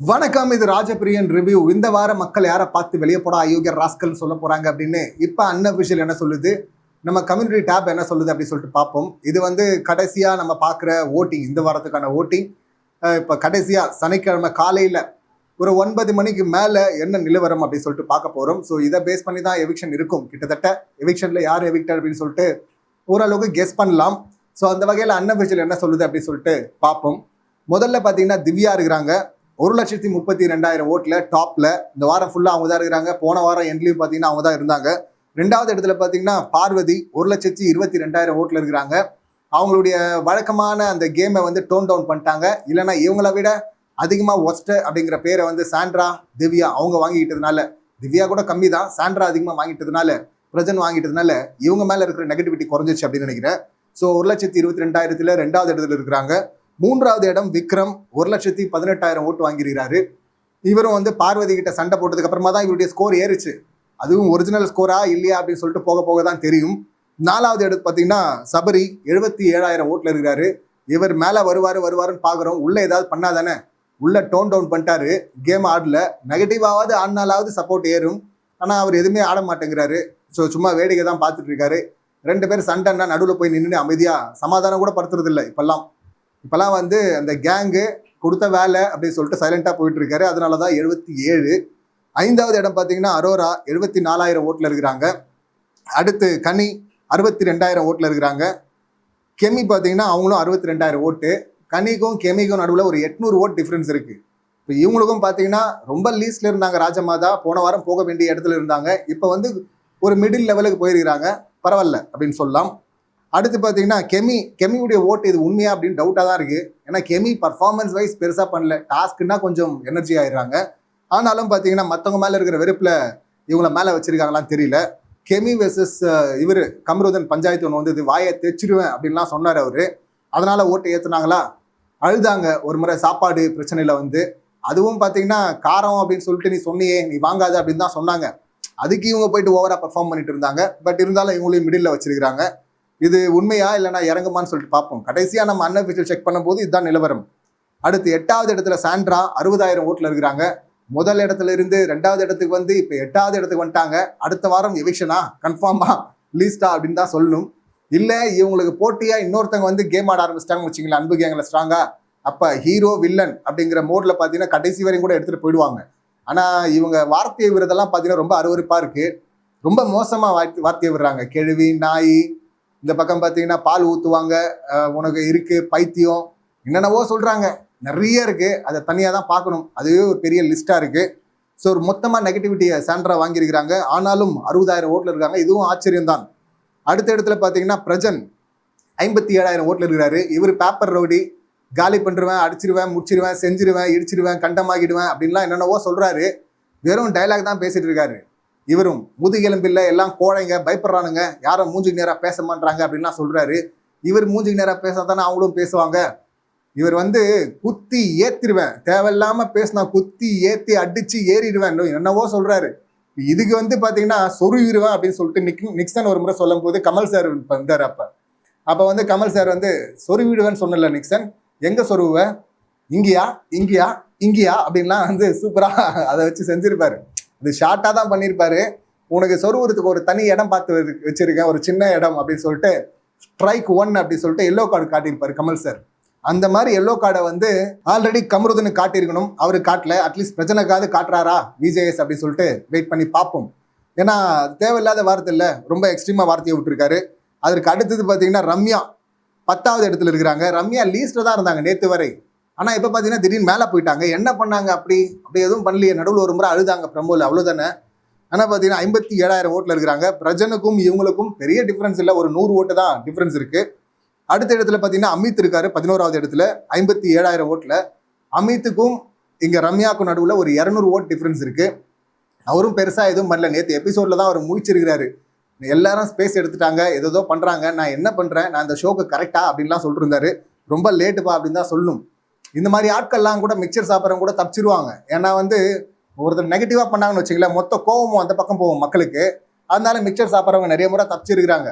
வணக்கம், இது ராஜபிரியன் ரிவ்யூ. இந்த வார மக்கள் யாரை பார்த்து வெளியே போடா அயோக்கிய ராஸ்கல் சொல்ல போறாங்க அப்படின்னு இப்போ அன்அஃபிஷியல் என்ன சொல்லுது, நம்ம கம்யூனிட்டி டேப் என்ன சொல்லுது அப்படின்னு சொல்லிட்டு பார்ப்போம். இது கடைசியா நம்ம பார்க்குற ஓட்டிங், இந்த வாரத்துக்கான ஓட்டிங். இப்போ கடைசியா சனிக்கிழமை காலையில் ஒரு 9 மணிக்கு மேலே என்ன நிலவரம் அப்படின்னு சொல்லிட்டு பார்க்க போகிறோம். ஸோ இதை பேஸ் பண்ணி தான் எவிக்ஷன் இருக்கும். கிட்டத்தட்ட எவிக்ஷனில் யார் எவிக்டர் அப்படின்னு சொல்லிட்டு ஓரளவுக்கு கெஸ் பண்ணலாம். ஸோ அந்த வகையில் அன்அஃபிஷியல் என்ன சொல்லுது அப்படின்னு சொல்லிட்டு பார்ப்போம். முதல்ல பார்த்தீங்கன்னா திவ்யா இருக்கிறாங்க 1,32,200 ஓட்டில் டாப்பில். இந்த வாரம் ஃபுல்லாக அவங்க தான் இருக்கிறாங்க. போன வாரம் எண்ட்லேயும் பார்த்தீங்கன்னா அவங்க தான் இருந்தாங்க. ரெண்டாவது இடத்துல பார்த்தீங்கன்னா பார்வதி 1,22,000 ஓட்டில் இருக்கிறாங்க. அவங்களுடைய வழக்கமான அந்த கேமை டோன் டவுன் பண்ணிட்டாங்க. இல்லைனா இவங்கள விட அதிகமாக ஒஸ்ட் அப்படிங்கிற பேரை சாண்ட்ரா திவ்யா அவங்க வாங்கிக்கிட்டதுனால, திவ்யா கூட கம்மி தான், சாண்ட்ரா அதிகமாக வாங்கிட்டதுனால, பிரஜன் வாங்கிட்டதுனால இவங்க மேலே இருக்கிற நெகட்டிவிட்டி குறைஞ்சிச்சு அப்படின்னு நினைக்கிறேன். ஸோ 1,22,000 ரெண்டாவது இடத்துல இருக்கிறாங்க. மூன்றாவது இடம் விக்ரம் 1,18,000 ஓட்டு வாங்கியிருக்கிறாரு. இவரும் பார்வதி கிட்ட சண்டை போட்டதுக்கு அப்புறமா தான் இவருடைய ஸ்கோர் ஏறிச்சு. அதுவும் ஒரிஜினல் ஸ்கோரா இல்லையா அப்படின்னு சொல்லிட்டு போக போக தான் தெரியும். நாலாவது இடத்து பார்த்தீங்கன்னா சபரி 77,000 ஓட்டில் இருக்கிறாரு. இவர் மேலே வருவாருன்னு பார்க்குறோம். உள்ள ஏதாவது பண்ணாதானே, உள்ள டோன் டவுன் பண்ணிட்டாரு, கேம் ஆடல. நெகட்டிவாவது ஆடினாலாவது சப்போர்ட் ஏறும். ஆனால் அவர் எதுவுமே ஆட மாட்டேங்கிறாரு. ஸோ சும்மா வேடிக்கை தான் பார்த்துட்டு இருக்காரு. 2 பேர் சண்டைன்னா நடுவில் போய் நின்று அமைதியாக சமாதானம் கூட படுத்துறது இல்லை. இப்போல்லாம் அந்த கேங்கு கொடுத்த வேலை அப்படின்னு சொல்லிட்டு சைலண்டாக போயிட்டு இருக்காரு. அதனால தான் 77. ஐந்தாவது இடம் பார்த்தீங்கன்னா அரோரா 74,000 ஓட்டில் இருக்கிறாங்க. அடுத்து கனி 62,000 ஓட்டில் இருக்கிறாங்க. கெமி பார்த்தீங்கன்னா அவங்களும் 62,000 ஓட்டு. கனிக்கும் கெமிக்கும் நடுவில் ஒரு 800 ஓட் டிஃப்ரென்ஸ் இருக்குது. இப்போ இவங்களுக்கும் பார்த்தீங்கன்னா ரொம்ப லீஸ்டில் இருந்தாங்க. ராஜமாதா போன வாரம் போக வேண்டிய இடத்துல இருந்தாங்க. இப்போ ஒரு மிடில் லெவலுக்கு போயிருக்கிறாங்க. பரவாயில்ல அப்படின்னு சொல்லலாம். அடுத்து பார்த்தீங்கன்னா கெமியுடைய ஓட்டு இது உண்மையா அப்படின்னு டவுட்டாக தான் இருக்குது. ஏன்னா கெமி பர்ஃபார்மன்ஸ் வைஸ் பெருசாக பண்ணல. டாஸ்க்குன்னா கொஞ்சம் எனர்ஜி ஆயிடுறாங்க. ஆனாலும் பார்த்தீங்கன்னா மற்றவங்க மேலே இருக்கிற வெறுப்பில் இவங்கள மேலே வச்சிருக்காங்களான்னு தெரியல. கெமி வெர்சஸ் இவர் கம்ருதன் பஞ்சாயத்து ஒன்று இது வாயை தைச்சிடுவேன் அப்படின்லாம் சொன்னார் அவர். அதனால் ஓட்டு ஏற்றுனாங்களா? அழுதாங்க ஒரு முறை சாப்பாடு பிரச்சனையில். அதுவும் பார்த்தீங்கன்னா காரம் அப்படின்னு சொல்லிட்டு நீ சொன்னியே, நீ வாங்காத அப்படின்னு தான் சொன்னாங்க. அதுக்கு இவங்க போயிட்டு ஓவராக பர்ஃபார்ம் பண்ணிட்டு இருந்தாங்க. பட் இருந்தாலும் இவங்களையும் மிடில் வச்சிருக்கிறாங்க. இது உண்மையா இல்லைனா இறங்குமான்னு சொல்லிட்டு பார்ப்போம். கடைசியாக நம்ம அன்அஃபிஷியல் செக் பண்ணும்போது இதுதான் நிலவரம். அடுத்து 8வது இடத்துல சாண்ட்ரா 60,000 ஓட்டில் இருக்கிறாங்க. முதல் இடத்துல இருந்து 2வது இடத்துக்கு இப்போ 8வது இடத்துக்கு வந்துட்டாங்க. அடுத்த வாரம் எவிக்ஷனா கன்ஃபார்மா லீஸ்டா அப்படின்னு தான் சொல்லணும். இல்லை இவங்களுக்கு போட்டியாக இன்னொருத்தவங்க கேம் ஆட ஆரம்பிச்சிட்டாங்கன்னு வச்சிங்களேன், அன்பு கேங்கில் ஸ்ட்ராங்கா. அப்போ ஹீரோ வில்லன் அப்படிங்கிற மோடில் பார்த்தீங்கன்னா கடைசி வரையும் கூட எடுத்துகிட்டு போயிடுவாங்க. ஆனால் இவங்க வார்த்தையை விடுறதெல்லாம் பார்த்தீங்கன்னா ரொம்ப அருவருப்பாக இருக்குது. ரொம்ப மோசமாக வார்த்தையை விடுறாங்க. கேள்வி நாய், இந்த பக்கம் பார்த்தீங்கன்னா பால் ஊற்றுவாங்க, உனக்கு இருக்குது பைத்தியம், என்னென்னவோ சொல்கிறாங்க. நிறைய இருக்குது. அதை தனியாக தான் பார்க்கணும். அதுவே ஒரு பெரிய லிஸ்ட்டாக இருக்குது. ஸோ ஒரு மொத்தமாக நெகட்டிவிட்டியை சாண்ட்ரா வாங்கியிருக்கிறாங்க. ஆனாலும் 60,000 ஓட்டில் இருக்காங்க. இதுவும் ஆச்சரியம்தான். அடுத்த இடத்துல பார்த்தீங்கன்னா பிரஜன் 57,000 ஓட்டில் இருக்கிறாரு. இவர் பேப்பர் ரவுடி, காலி பண்ணிடுவேன், அடிச்சிருவேன், முடிச்சிருவேன், செஞ்சிருவேன், இடிச்சிருவேன், கண்டமாகிடுவேன் அப்படின்லாம் என்னென்னவோ சொல்கிறாரு. வெறும் டைலாக் தான் பேசிகிட்டு இருக்காரு. இவரும் முதுகெலும்பில்லை, எல்லாம் கோழைங்க, பயப்படுறானுங்க, யாரும் மூஞ்சிக்கு நேராக பேச மாட்டாங்க அப்படின்லாம் சொல்கிறாரு. இவர் மூஞ்சிக்கு நேராக பேசாதானே அவங்களும் பேசுவாங்க. இவர் குத்தி ஏற்றிடுவேன், தேவையில்லாமல் பேசினா குத்தி ஏற்றி அடித்து ஏறிடுவேன் என்னவோ சொல்கிறாரு. இதுக்கு பார்த்தீங்கன்னா சொருவிடுவேன் அப்படின்னு சொல்லிட்டு நிக்சன் ஒரு முறை சொல்லும் போது கமல் சார் வந்தார். அப்போ கமல் சார் சொருவிடுவேன்னு சொன்னல நிக்சன், எங்கே சொருவேன், இங்கேயா இங்கேயா இங்கேயா அப்படின்லாம் சூப்பராக அதை வச்சு செஞ்சுருப்பாரு. அது ஷார்ட்டாக தான் பண்ணியிருப்பாரு. உனக்கு சொருவுறதுக்கு ஒரு தனி இடம் பார்த்து வச்சிருக்கேன், ஒரு சின்ன இடம் அப்படின்னு சொல்லிட்டு ஸ்ட்ரைக் 1 அப்படின்னு சொல்லிட்டு எல்லோ கார்டு காட்டியிருப்பாரு கமல் சார். அந்த மாதிரி எல்லோ கார்டை ஆல்ரெடி கமருதனுக்கு காட்டியிருக்கணும். அவரு காட்டல. அட்லீஸ்ட் பிரச்சனைக்காவது காட்டுறாரா விஜேஎஸ் அப்படின்னு சொல்லிட்டு வெயிட் பண்ணி பார்ப்போம். ஏன்னா தேவையில்லாத வார்த்தை இல்லை, ரொம்ப எக்ஸ்ட்ரீமாக வார்த்தையை விட்டுருக்காரு. அதற்கு அடுத்தது பார்த்தீங்கன்னா ரம்யா 10வது இடத்துல இருக்கிறாங்க. ரம்யா லீஸ்ட்டில் தான் இருந்தாங்க நேற்று வரை. ஆனால் இப்போ பார்த்தீங்கன்னா திடீர்னு மேலே போயிட்டாங்க. என்ன பண்ணாங்க? அப்படி எதுவும் பண்ணலையே. நடுவில் ஒரு முறை அழுதாங்க ப்ரமோவில், அவ்வளோதானே. ஆனால் பார்த்தீங்கன்னா 57,000 ஓட்டில் இருக்கிறாங்க. பிரஜனுக்கும் இவங்களுக்கும் பெரிய டிஃப்ரென்ஸ் இல்லை, ஒரு 100 ஓட்டு தான் டிஃப்ரென்ஸ் இருக்குது. அடுத்த இடத்துல பார்த்தீங்கன்னா அமித் இருக்காரு 11வது இடத்துல 57,000 ஓட்டில். அமித்துக்கும் இங்கே ரம்யாவுக்கும் நடுவில் ஒரு 200 ஓட் டிஃப்ரென்ஸ் இருக்குது. அவரும் பெருசாக எதுவும் பண்ணல. நேற்று எபிசோடில் தான் அவர் முழிச்சிருக்கிறாரு. எல்லாரும் ஸ்பேஸ் எடுத்துட்டாங்க, ஏதோ பண்ணுறாங்க, நான் என்ன பண்ணுறேன், நான் இந்த ஷோக்கு கரெக்டாக அப்படின்லாம் சொல்லிட்டு இருந்தாரு. ரொம்ப லேட்டுப்பா அப்படின்னு தான் சொல்லணும். இந்த மாதிரி ஆட்கள்லாம் கூட மிக்சர் சாப்பிட்றவங்க கூட தப்பிச்சிருவாங்க. ஏன்னா ஒருத்தர் நெகட்டிவாக பண்ணாங்கன்னு வச்சுக்கல, மொத்த கோவமும் அந்த பக்கம் போகும் மக்களுக்கு. அதனால மிக்சர் சாப்பிட்றவங்க நிறைய முறை தப்பிச்சிருக்கிறாங்க.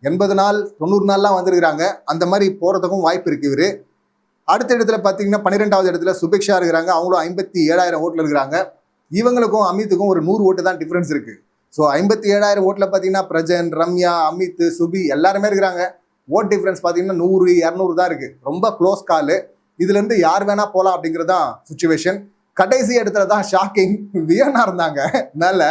80 நாள் 90 நாள்லாம் வந்துருக்கிறாங்க. அந்த மாதிரி போகிறதுக்கும் வாய்ப்பு இருக்குது. இவர் அடுத்த இடத்துல பார்த்தீங்கன்னா 12வது இடத்துல சுபிக்ஷா இருக்கிறாங்க. அவங்களும் 57,000 ஓட்டில் இருக்கிறாங்க. இவங்களுக்கும் அமித்துக்கும் ஒரு 100 ஓட்டு தான் டிஃப்ரென்ஸ் இருக்கு. ஸோ 57,000 ஓட்டில் பார்த்தீங்கன்னா பிரஜன், ரம்யா, அமித், சுபி எல்லாருமே இருக்கிறாங்க. ஓட் டிஃப்ரென்ஸ் பார்த்தீங்கன்னா 100, 200 தான் இருக்கு. ரொம்ப க்ளோஸ் காலு. இதுல இருந்து யார் வேணா போகலாம் அப்படிங்கிறது தான் சுச்சுவேஷன். கடைசி இடத்துல தான் ஷாக்கிங் வியன்னா இருந்தாங்க. மேல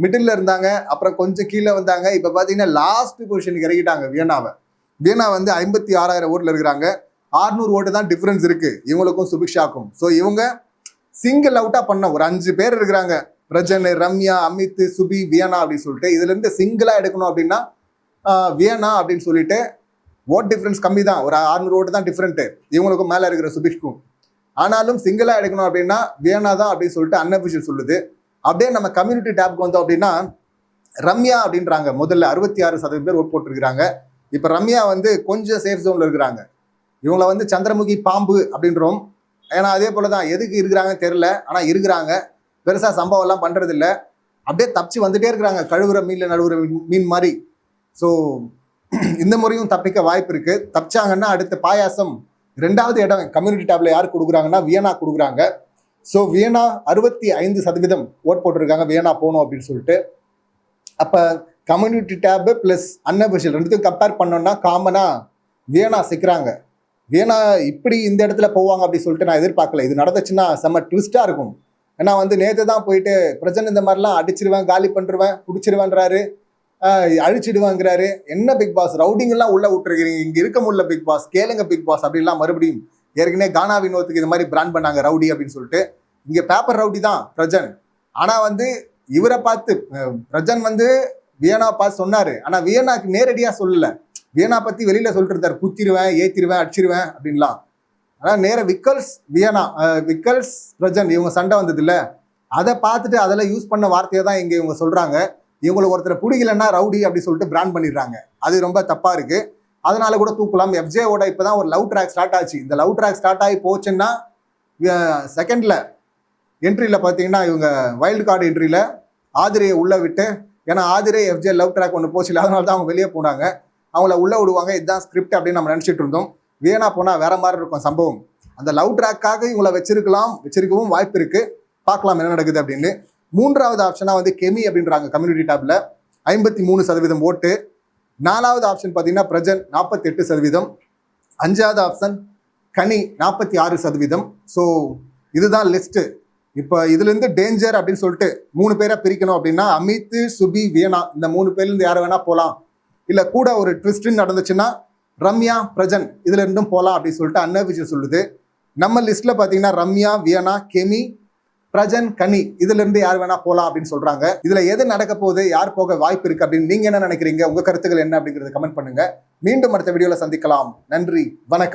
மிடில் இருந்தாங்க, அப்புறம் கொஞ்சம் கீழே வந்தாங்க. இப்போ பார்த்தீங்கன்னா லாஸ்ட் பொசிஷனுக்கு இறக்கிட்டாங்க வியன்னாவை. வியன்னா வந்து 56,000 ஓட்டில் இருக்கிறாங்க. 600 ஓட்டு தான் டிஃபரன்ஸ் இருக்கு இவங்களுக்கும் சுபிக்ஷாக்கும். ஸோ இவங்க சிங்கிள் அவுட்டா பண்ண ஒரு 5 பேர் இருக்கிறாங்க. பிரஜன், ரம்யா, அமித், சுபி, வியனா அப்படின்னு சொல்லிட்டு இதுல இருந்து சிங்கிளா எடுக்கணும் அப்படின்னா வியனா அப்படின்னு சொல்லிட்டு ஓட் டிஃபரன்ஸ் கம்மி தான், ஒரு 600 ஓட்டு தான் டிஃபரெண்ட் இவங்களுக்கும் மேல இருக்கிற சுபிக்ஷ்க்கும். ஆனாலும் சிங்கிளா எடுக்கணும் அப்படின்னா வியனா தான் அப்படின்னு சொல்லிட்டு அன்அபிஷியல் சொல்லுது. அப்படியே நம்ம கம்யூனிட்டி டேப்க்கு வந்தோம் அப்படின்னா ரம்யா அப்படின்றாங்க. முதல்ல 66% பேர் ஓட் போட்டிருக்கிறாங்க. இப்போ ரம்யா வந்து கொஞ்சம் சேஃப் ஜோன்ல இருக்கிறாங்க. இவங்களை வந்து சந்திரமுகி பாம்பு அப்படின்றோம். ஏன்னா அதே போல தான் எதுக்கு இருக்கிறாங்கன்னு தெரியல, ஆனால் இருக்கிறாங்க. பெருசாக சம்பவம் எல்லாம் பண்றது இல்லை. அப்படியே தப்பிச்சு வந்துட்டே இருக்கிறாங்க, கழுவுற மீன்ல நடுவுற மீன் மாதிரி. ஸோ இந்த முறையும் தப்பிக்க வாய்ப்பு இருக்கு. தப்பிச்சாங்கன்னா அடுத்த பாயாசம் 2வது இடம் கம்யூனிட்டி டேப்ல யார் கொடுக்குறாங்கன்னா வியனா கொடுக்குறாங்க. ஸோ வியனா 65% ஓட் போட்டிருக்காங்க வியனா போகணும் அப்படின்னு சொல்லிட்டு. அப்போ கம்யூனிட்டி டேப் பிளஸ் அன்அபிஷியல் ரெண்டுத்தையும் கம்பேர் பண்ணோம்னா காமனா வியனா சிக்கிறாங்க. வியனா இப்படி இந்த இடத்துல போவாங்க அப்படின்னு சொல்லிட்டு நான் எதிர்பார்க்கல. இது நடந்துச்சுன்னா செம்ம ட்விஸ்டா இருக்கும். ஏன்னா வந்து நேற்று தான் போயிட்டு பிரஜன் இந்த மாதிரிலாம் அடிச்சிருவேன், காலி பண்ணிருவேன், பிடிச்சிருவேன்றாரு, அழிச்சிடுவாங்கிறாரு. என்ன பிக் பாஸ் ரவுடிங்கெல்லாம் உள்ள விட்டுருக்கிறீங்க, இங்க இருக்க முடியல பிக் பாஸ், கேளுங்க பிக் பாஸ் அப்படின்லாம் மறுபடியும் ஏற்கனவே கானா வினோத்துக்கு இது மாதிரி பிராண்ட் பண்ணாங்க ரவுடி அப்படின்னு சொல்லிட்டு. இங்க பேப்பர் ரவுடி தான் பிரஜன். ஆனா வந்து இவரை பார்த்து பிரஜன் வந்து வியனா பார்த்து சொன்னாரு. ஆனா வியனாக்கு நேரடியா சொல்லல. வியனா பத்தி வெளியில சொல்லிட்டு இருந்தாரு, குத்திடுவேன், ஏத்திடுவேன், அடிச்சிருவேன் அப்படின்லாம். ஆனா நேர விக்கல்ஸ் வியனா, விக்கல்ஸ் பிரஜன் இவங்க சண்டை வந்தது இல்ல, அதை பார்த்துட்டு அதில் யூஸ் பண்ண வார்த்தையை தான் இங்க இவங்க சொல்றாங்க. இவங்களுக்கு ஒருத்தர் பிடிக்கலன்னா ரவுடி அப்படி சொல்லிட்டு பிராண்ட் பண்ணிடுறாங்க. அது ரொம்ப தப்பா இருக்கு. அதனால கூட தூக்கலாம். எஃப்ஜேவோட இப்பதான் ஒரு லவ் ட்ராக் ஸ்டார்ட் ஆச்சு. இந்த லவ் ட்ராக் ஸ்டார்ட் ஆகி போச்சுன்னா செகண்ட்ல என்ட்ரியில பார்த்தீங்கன்னா இவங்க வைல்டு கார்டு என்ட்ரியில ஆதிரையை உள்ள விட்டு, ஏன்னா ஆதிரை எஃப்ஜே லவ் ட்ராக் ஒன்று போச்சு, அதனால தான் அவங்க வெளியே போனாங்க. அவங்கள உள்ள விடுவாங்க, இதுதான் ஸ்கிரிப்ட் அப்படின்னு நம்ம நினச்சிட்டு இருந்தோம். வியனா போனால் வேற மாதிரி இருக்கும் சம்பவம். அந்த லவ் ட்ராக்காக இவங்களை வச்சிருக்கவும் வாய்ப்பு இருக்கு. பார்க்கலாம் என்ன நடக்குது அப்படின்னு. 3வது ஆப்ஷனா வந்து கெமி அப்படின்றாங்க கம்யூனிட்டி டேப்ல 53% ஓட்டு. 4வது ஆப்ஷன் பார்த்தீங்கன்னா பிரஜன் 48%. 5வது ஆப்ஷன் கனி 46%. ஸோ இதுதான் லிஸ்ட். இப்போ இதுல இருந்து டேஞ்சர் அப்படின்னு சொல்லிட்டு 3 பேரை பிரிக்கணும் அப்படின்னா அமித், சுபி, வியனா இந்த 3 பேர்ல இருந்து யாரை வேணா போகலாம். இல்ல கூட ஒரு ட்விஸ்ட் நடந்துச்சுன்னா ரம்யா, பிரஜன் இதுல இருந்தும் போகலாம் அப்படின்னு சொல்லிட்டு அன்அபிஷியல் சொல்லுது. நம்ம லிஸ்ட்ல பாத்தீங்கன்னா ரம்யா, வியனா, கெமி, பிரஜன், கனி இதுல இருந்து யார் வேணா போகலாம் அப்படின்னு சொல்றாங்க. இதுல எது நடக்க போகுது, யார் போக வாய்ப்பு இருக்கு அப்படின்னு நீங்க என்ன நினைக்கிறீங்க? உங்க கருத்துக்கள் என்ன அப்படிங்கறத கமெண்ட் பண்ணுங்க. மீண்டும் அடுத்த வீடியோல சந்திக்கலாம். நன்றி, வணக்கம்.